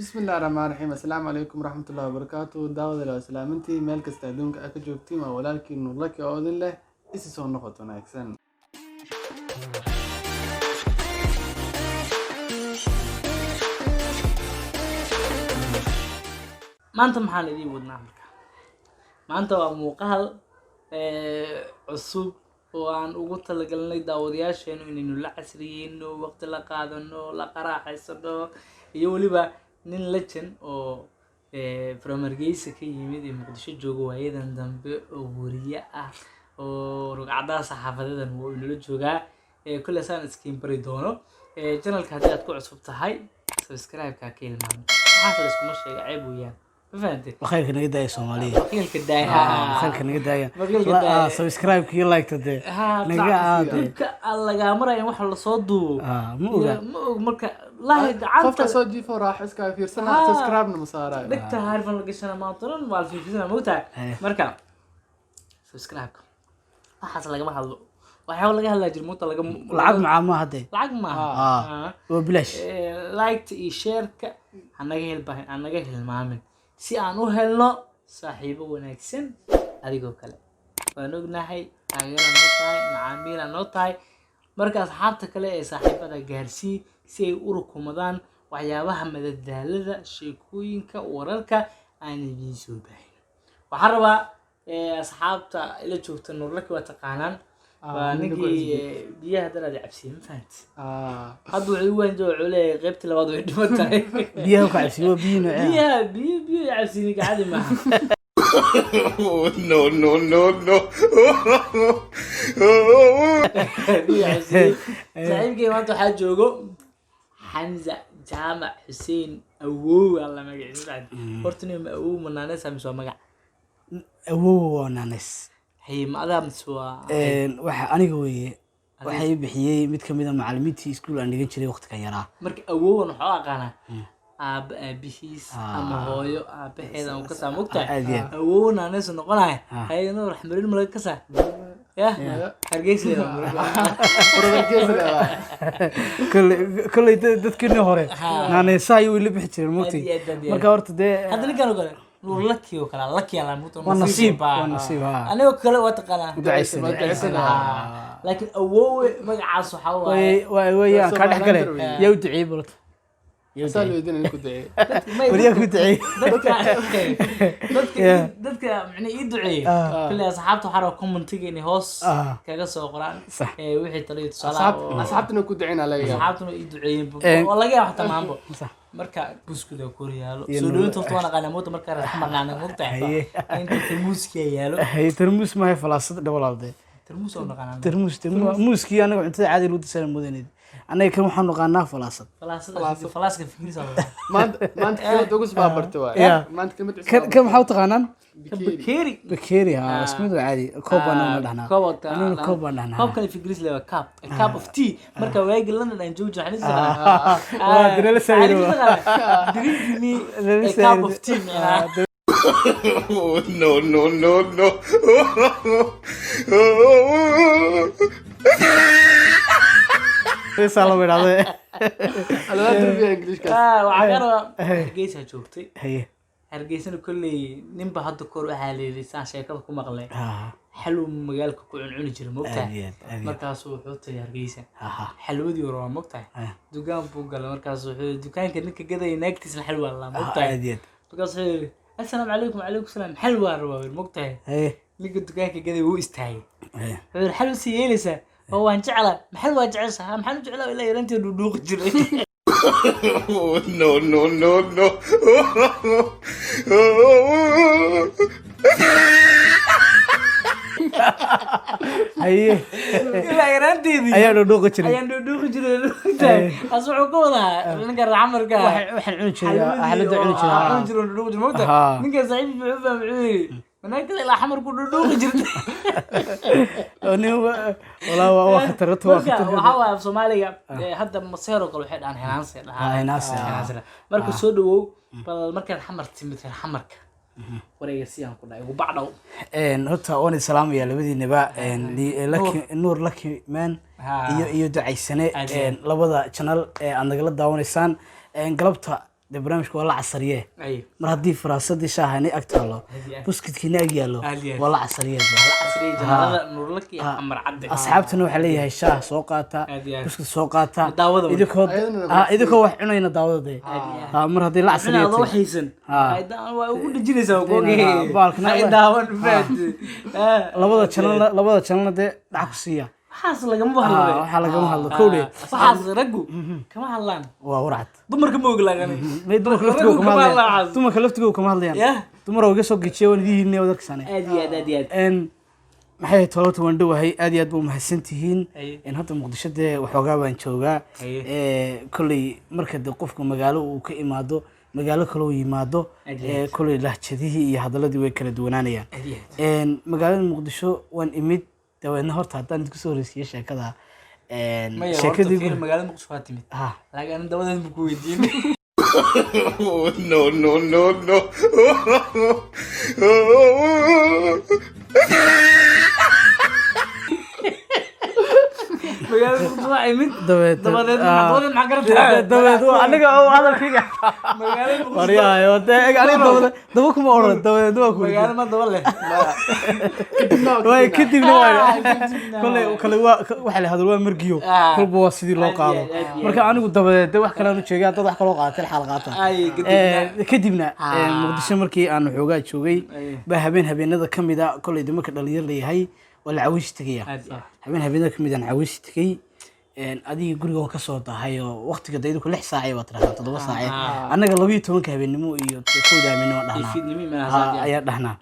بسم الله الرحمن الرحيم السلام عليكم ورحمة الله وبركاته داود لو سلامتي مeel kasta adduunka aad ka joogtiin waa walaalkii Nurlaki oo idin leh isi soo noqoto wanaagsan maanta maxaan idin wadnaa marka maanta waa muuqaal cusub oo aan ugu talagalnay daawadayaasheenu inaynu la casriyeyno waqti la qaadano la qaraaxaysano iyo weliba nin legend oo from Hargeysa ka yimid ee Muqdisho joogo waayadan dambe oo wariye ah oo rugcadaha saxaafadeedan wuu inala joogaa kulli saan iskiin bari doono channelka haddii aad ku cusub tahay subscribe-ka ka ilmaamo waxaa la isku sheegay ceeb weeyaan فهمتي وخيرك نقدر سومالية وخيرك دايها خيرك نقدر لا سبسكرايب كي لايك تدي نقدر عادي الله جامرة يعني واحد صدو مو مركا لا قفت صوتي فراح اسكا في سنة سبسكرايب نمسارة دكتور عارف أنا لقيت ما طلعن ما في سنة موتة مركا سبسكرايب حصل لقى ما حلو وحاول لقى هلا جرموت لقى العق مع ما هدي العق ما وبلاش لايك شير أنا جاي المعامل si aan u helno saaxiibo wanaagsan adigoo kale waan ognahay taageero noo tahay macaamiil noo tahay marka asxaabta kale ee saaxiibada gaarsii si ay u rukumadaan waxyaabaha madadaalada sheekooyinka wararka aan idin soo baahin waxaan rabaa asxaabta ila joogta Nurlaki waa taqaanaan ninkii biyaha daraad cabsiye ma fahanti hadda wuxuu waan jooculay qaybta labaad way dhimatay biyaha ku cabsiyo biyo cabsiye gacadi ma no saaxiibkay maanta waxaa joogo Hamza Jaamac Hussein awow alla magaciisa horta nin awow manaanes ama soo magac awow naanes هي ما أدام سوا waxa aniga weeye waxay bixiyay mid kamid ah macallimiintii iskuul aan dhigan jiray waqti ka yaraa marka awow waxa aqaana aabihiis ama hooyo aabaheeda oo ka saamugta awow naanes noqonay hayno raxmarin malaga ka saa ya Hargeysa kulay dadkii hore naaneesa ay wili bixi jireen mugtay marka horta hadda ninkan kale Nurlaki oo kala laki ala muto ونصيب أنا وكله واتقنا لكن أوه مقعص حوا ويا كان حكله يودعي برضه يسألوا يدين إنك دعي وليك يدعي دتك يعني يدعي كل أصحابته حركوا منطقة إني هوس كجس وقران وحي طريقة صلاة أصحابتنا إنكوا دعين عليا أصحابتنا يدعي والله جا حتى معهم marka buskuda Koreyaalo soo dhawaynta toona qanamood marka raxmarna anaga mugtahay inta tarmuuska yaalo tarmuus ma hay falaasad dhawlaade tarmuus oo naqaan tarmuuski anaga cuntada caadi loo disan mudanid anaga kan waxaan naqaanaa falaasad falaaska fikirisa maanta kala dogus baabarto waa maanta kamid kan waxa taqaanaan بكيري ها اسمه عادي كوبانا ندهنا كوبانا كوب كان في جريس له كاب اوف تي مركا واجي لنا نجوج حنيس دريل سايرو دريل مي كاب اوف تي no سلام عليكم لا تربيه انجليش وعقرا جيسها joogtay هي hargeysana kulli ninba hadda kor waxa leeyahay sheekada ku maqlay xaluu magaalka ku cuncuni jiray moogtahay markaas wuxuu tagay hargeysa xalwadii waa moogtahay dukaan buu galay markaas wuxuu dukaanka ninka gaday naagtiis la xalwa la moogtahay markaas assalaamu alaykum alaykum salaam xalwa rabaa moogtahay ninka dukaanka gaday wuu istaagay wuxuu xalwa si yeelaysa oo waan jeclaa maxal waa jecesha maxal u jeclaa ilaa yarantii dhuuq jiray no haye ilaa yaranteedii ayaan dhuuq jiray asuu ka wadaa ninka raxmarka waxaan cuni jiray xaalada cuni jiray dhuuq jiray moogta ninka saaxiib wuxuu fahmay مناكل إلى حمر كله دوق جرد. أنا والله خطرت وحوا في سوماليا هذا مصيره كل واحد عن هناسة. هناسة. مركز سودو بالمركز الحمر تمثل حمرك. ورئيسيان كلها وبعده. هتا أنا سلام يا لبدي نبأ لك النور لك من يدعي سنة لبضة channel عندك لا داون إنسان قلبتها dee barnaamijka waa la casariye أي mar haddii faraasadii shaahani ag taalo buskudkiina ag yaallo waa la casariye عصري جنرال نور لك يا عمر عدي asxaabtuna waxaa leeyahay shaah soo qaata buskud soo qaata daawada idinkoo wax cunayna daawada mar haddii la casariye أنا أروح يسن هيدا وأقول لجيني سوا كوكي هيدا ونفرد labada channel dee dhac ku siiya حاصل لقى مبهر waxaa lagama hadlo kowdhe حاصل رجو كم هالان waa warcad دمر كم يقول لك أنا dumarka laftigooda kama hadlayaan يا dumar oo iga soo gejiya waan idihiinay wadarkasane أدي maxay tolota waan dhowahay aad iyo aad buu mahadsan tihiin أي hadda muqdisho dee waxoogaa baan joogaa kolley marka dee qofku magaalo uu ka imaado magaalo kale uu yimaado kolley lahjadihii iyo hadaladii way kala duwanaanayaan magaalada muqdisho waan imid dabeedna horta haddaan idinku soo horeysiiyo sheekada sheekadii magaalada muqdisho waa timid ha laakiin aan dabadeed ma ku weydiin no, no, no, no. magaalada muqdisho waa imid dabeed maxaa garabtaa dabeed aniga oo hadalkayga magaalada muqdisho waryahayo dee aniga daba kuma odhan dabeed waa ku magaalada ma daba leh way kadibna waa kolley kale waxa la hadal waa margiyo kolba waa sidii loo qaado marka anigu dabadeed wax kale aanu jeegay dad wax kale oo qaatay xal qaata kadibna muqdisho markii aan xoogaa joogay ba habeenada kamida kolley dumarka dhalinyar leeyahay waa la cawish tagaya habeenada kamid aan cawish tagay adiga guriga ka soo dahay oo waqtiga daydu 6 saac ay wataa 7 saac anaga 12 habeenimo iyo 1 habeenimo dhahnaa ayaa dhahnaa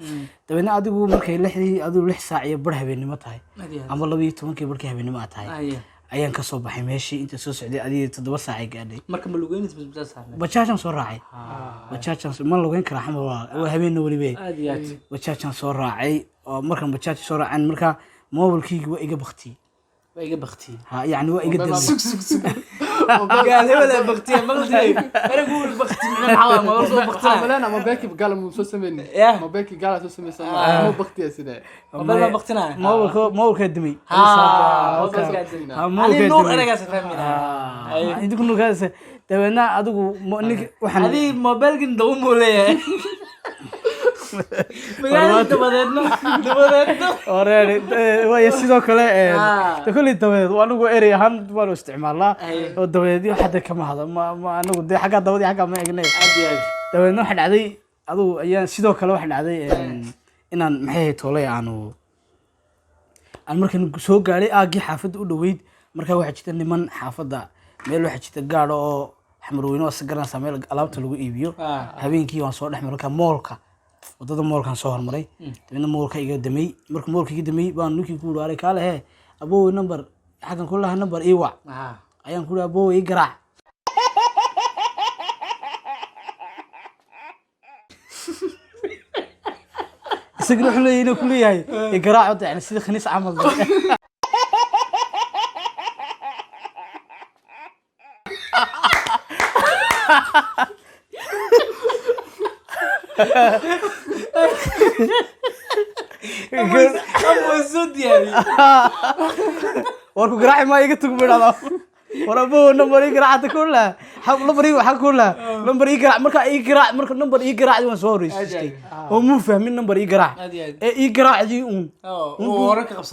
dabeedna adigu markay 6 saac iyo bar habeenimo tahay ama 12 barkii habeenimo tahay ayaan ka soo baxay meeshii inta soo socday adiga 7 saac ay gaadhay marka ma lugeynaysa basbaas saarnay bajaajan soo raacay bajaajan ma lugeyn kara xamar waa habeenna waliba bajaajan soo raacay oo markan bajaaj soo raacay marka mobilkayga waa iga baqtiyay ها يعني وين قدام سك قال ولا بختي انا اقول بختي من الحرام ما برضو بختي ما باكي قال مو سمني ما باكي قال سمي مو بختي يا سيدي ما بختنا موبك دمي انا نور انا قاعد افهمها عندك نور قاعد تبعنا ادغو waxaan هذه موبايل دوم ولا magaalada dabadeedna way sidoo kale kulli dabadeed waa anigu erey ahaan waan isticmaalnaa oo dabadeed xadda kama hada ma anigu de xagga dabadii xagga ma eegnay dabadeedna waxa dhacday adigu ayaan sidoo kale waxa dhacday inaan maxay toolay aan markan soo gaaray aagii xaafadda u dhaweyd marka waxa jirta niman xaafadda meel waxa jirta gaadho oo xamrooyin oo sagaran sameel alaabta lagu iibiyo habeenkii waan soo dhaxmaray ka moolka wadada moolkan soo hormaray dadna moolka iga damay marka moolka iga damay baan ninkii ku dhaaray kaale he aboo number xagan kullaha number ii wac ayaan ku aboo ii garaac isaguna wuxuu leeyahay inuu ku leeyahay ii garaac yani sida khaniis camal ابو زود يعني warku garaac ma iga tug midhada warabo number ii garaac kulla hab number ii waxa kulla number ii garaac marka number ii garaac waan soo horeysay oo mu fahmin number ii garaac ii garaacdi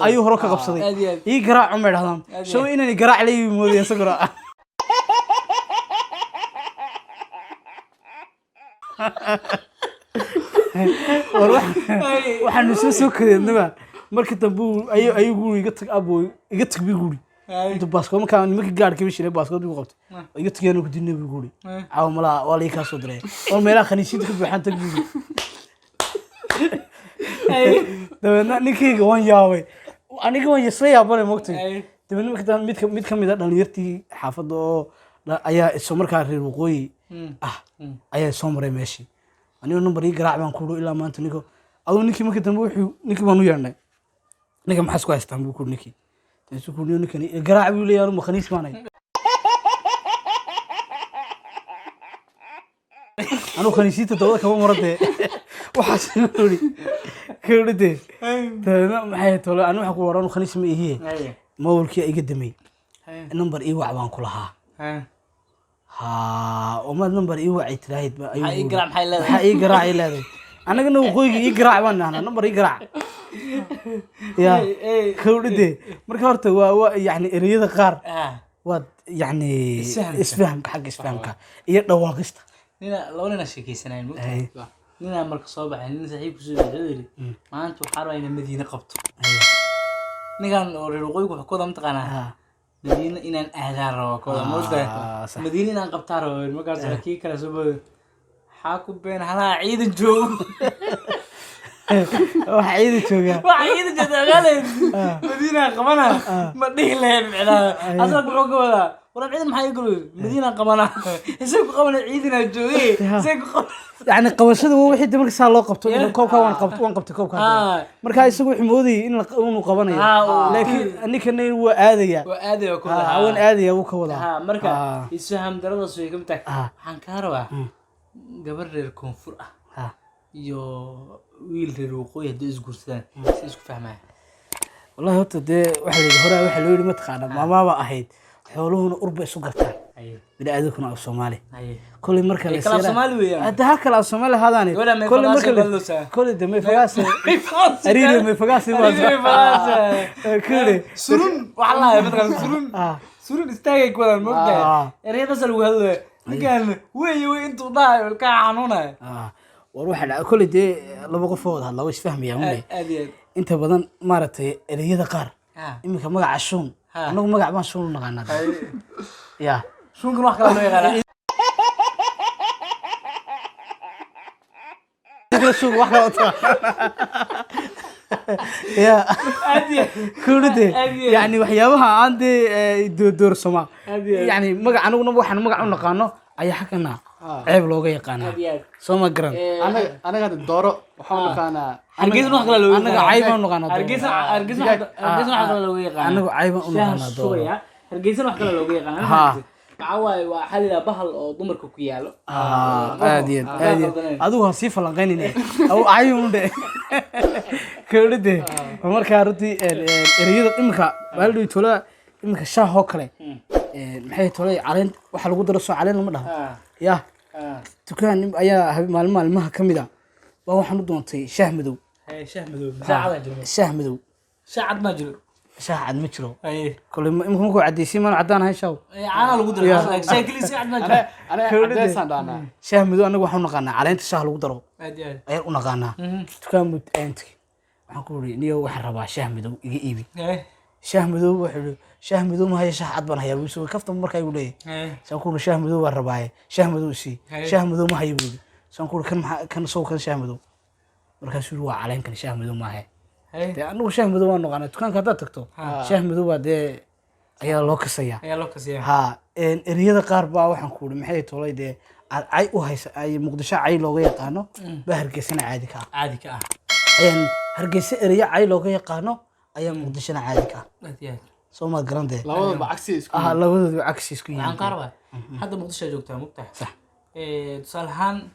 ayuu hore ka qabsaday ii garaac ma midhadaan soo inaan ii garaac leeyahay moodiyo sagara waxaan soo kadeednaba marka dambe ayuu iga tag abo iga tag guri inta baasko markaan nimanka gaarka bishii baasko ugu qabtay iga tagayaan ku dinay guri caaw mala waa la ka soo diray oo meelaha khaniisiinta ku buuxan tag guri dabeedna ninkayga waan yaabay aniga waan yasay yaabay moogtay dabeedna markaan mid ka mid ah dhalinyartii xaafadda oo ayaa isoo markaa reer waqooyi ayaa soo maray meeshii aniga number ii garaac baan ku ilaa maanta ninka adoo ninkii markii dambe wuxuu ninkii baan u yeernay ninka maxaa isku haystaan buu ku ninkii taasoo ku ninkani garaac buu leeyahay ma khaniis maanay anu khaniisiinta dawada kaba marade waxaas kudhide taana maxay tolo anu waxa ku waran khaniis ma ihiye mobilkii iga damay number ii wac baan ku lahaa ها وما نمبر إيه وعي تراهيد بقى maxaa ii garaac maxay leedahay حقيقي قراع إلى أنا قلنا وقوي يقرع وانا أنا نمبر يقرع يا كودي مركورته يعني إريد قار واد يعني اسفهمك حق اسفهمك يدواقشته nina laba nina sheekaysanayeen mugta nina marka soo baxay nin saaxiibku soo baxay maanta waxaa rabaa inaan Madiina qabto ninkan oo reer waqooyiga wax kooda mataqaanaa Madiina inaan aadaan rabo kooda mugta Madiina inaan qabtaa rabo markaas kii kala soo boodo waxaa ku been halaa ciidan joogo waxa ciidan jooga waxa ciidan jooga Madiina qabana ma dhihi lahayn macnaa asal ku xogooda wala ciidan maxay galay Madiina qabana isagu qabana ciidina joogay isagu يعني قواشده هو وحيد مركز صار له قبته كوكا وان قبته كوكا مركز يسوي حمودي إن إنه قبنا لكن أني كنا هو آذية وكلها وين آذية وكلها مركز يسهم درجة سوي كم تك حنكاروا قبل الكونفور يو ويل الوقوية ديس قرصان سيسك فهمها والله هو ده واحد هراء واحد لوري متقارب ما أحد حولهن أربع سقطان بدأ أذكرنا الصومالي كل مركز كلام صومالي ويا ده هكلا الصومالي هذاني كل مركز كل ده ما يفقاس أريد ما يفقاس كله سرون والله مثلا سرون استاجك ولا المبدأ أريد أسأل وهذا كان وين أنتوا ضايع الكعنونة وروح كل ده لو بقفوا هذا لو إيش فهم يا عمي أنت بدن مرتي أريد قار إمك مقع عشون أنا مقع ما شون نقعنا يا شو نروح كلام ويا شو واحد يا كل ده يعني وحيابها عندي دور سما يعني مقع أنا ونبوح أنا مقع نقانه أي حكنا عيب لوجي يقانا سما جرام أنا قاعد الدورة وحاول كأنا هرجيز نروح كلام ويا أنا عيب نقانا هرجيز نروح كلام ويا أنا عيب نقانا دور هرجيز نروح كلام ويا قانا عواي وحلي بحل أو ضمرك كيالو عادي أدوها صفة لغيني أو عيون ده كل ده عمر كارتي الرياض إمك بالو يطلع إمك شاه هكله محي طلع علين وحلو درسوا علين المرة يا تكان أيا مال ما كمدا وهو حمد دونتي شهمدو شهمدو شاعد مجرو شاعد مترو أيه كل ما ممكن عديسي ما عدان هاي شو أنا لو قدر شكلي ساعد مجرو أنا عديس عندنا شهمدو أنا وحنا قانا علين تشاه لو قدروا أدي أي ونقانا تكان متأنتي وحنقولي نيو وحربا شهمدو يجيبي شهمدو وحلو شهمدو ما هي شاعد بنا هي بيسوي كفت مركا يقول إيه سأقول شهمدو والرباية شهمدو شيء شهمدو ما هي يقول سأقول كان صو كان شهمدو مركا شو علين كان شهمدو ما هي أنا شهمدو وأنا قانا تكان كذا تكتو شهمدو بعد أيا لوكسيا ها إن الرياضة قاربة وحنقول محي طولي ده أي وهاي أي مقدشة أي لغة قانو بهرجسنا عادي كا إن هرجس الرياضة أي لغة قانو أي مقدشنا عادي كا سوما جراندي لو بعكسي لو بعكسي سكين عن قاربة هذا مقدشة جوكتها مقتح صح تصالحان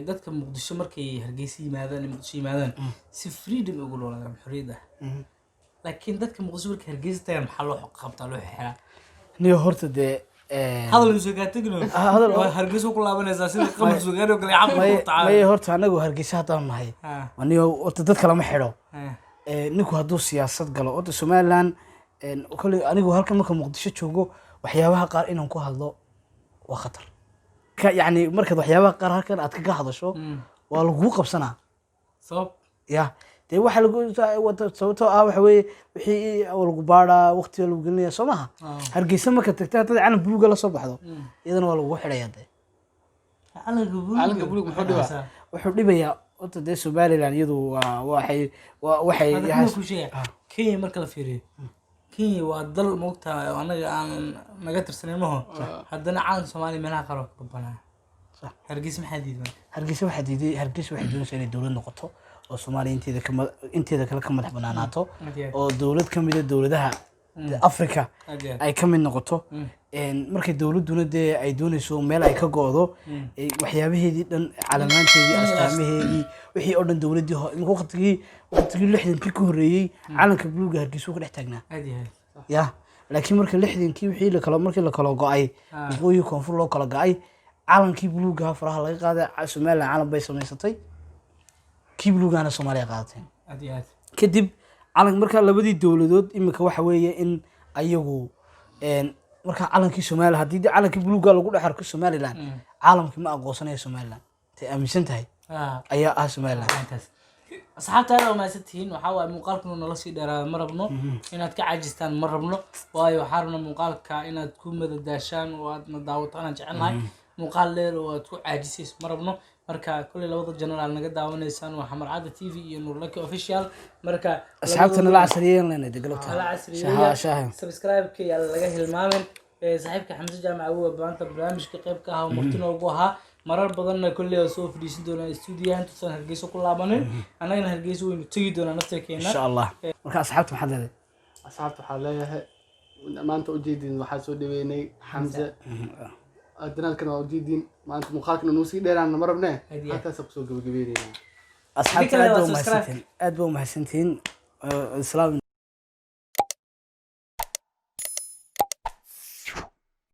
dadka muqdisho markay hargeysa yimaadaan muqdisho yimaadaan si freedom ugu noolaa xorriyada laakiin dadka muqdisho markay hargeysa tagaan maxaa loo qabtaa loo xiraa niyo horta de hadal soo gaartagno hadal hargeysa ku laabanaysa sida qamar soo gaaro kale cabdo taala may horta anagu hargeysa hadaan nahay waniyo horta dadka lama xiro ninku hadduu siyaasad galo horta Somaliland kulli anigu halkan marka muqdisho joogo waxyaabaha qaar inaan ku hadlo waa khatar يعني مركز وحيابها قرار كان أتكلم هذا شو والجو قبسنا صوب يا تي واحد يقول سويته وحوي وحي أو الجبارة وقت اللي قلنا سماها هرجي سمك تكتات عن بلوج الله صباح هذا إذا والله واحد يده على قبول وحدي بيا قلت ده سبالي يعني يدو واحد هذا كل شيء كي مركز فيري كي وضل موقتها أنا نقدر سنيمه هذا عالم سومالي منها قرار ربنا صح هرجيس محديد هرجيس واحد دون سنة دولة نقطة وسومالي أنت ذا كم مدح بناناته ودولة كم بدأ دولة ده أفريقيا أي كم من نقطة إن مركز دولة دون ده أي دون سو مال أي كجوده وحيابه دي علامات دي أستعمله دي وحي أردن دولة دي وقت تجي لحد كل كوري على كبلوج هرجيس وكل احتاجنا يا laakiin marka 60kii wixii la kala markii la kala go'ay waqooyi koonfur loo kala go'ay calankii buluuga faraha laga qaaday Soomaaliland calan bay samaysatay kii buluugana Soomaaliya qaadatay kadib calan marka labadii dawladood imika waxa weeye in ayagu marka calankii Soomaaliya hadii calankii buluuga lagu dhaxarko Soomaaliland caalamkii ma aqoonsanayo Soomaaliland tay aaminsan tahay ayaa Soomaaliland asxaabta ma santiin waxa waa muuqaalkuna noloshii dheeraad ma rabno inaad ka caajistaan ma rabno waayo waxa rabno muuqaalka inaad ku madadaashaan oo aad daawataan jecelnahay muuqaal dheer oo aad ku caajisayso ma rabno marka kulli labada general naga daawanaysaan waa Xamar Caada TV iyo Nuur Lucky official marka asxaabtana la casriyeeyeen lana degalta shaha subscribe ka yaa laga hilmaamin saaxiibka Xamza Jaamac oo baanta barnaamijka qayb ka ah martina ugu ahaa marar badanna kulli oo soo fadhiisin doona stuudiyahan tusan Hargeysa ku laabanin anagana Hargeysa waynu tagi doonaa nafteena insha Allah marka asxaabta maxaa leedahay asxaabta waxaa leeyahay maanta u jeedin waxaa soo dhaweynay Xamza adnaalkana waa u jeedin maanta muuqaalkana noo sii dheeraan ma rabnee halkaas ku soo gabagabeynayna asxaabta aad baa u mahadsantiin islaam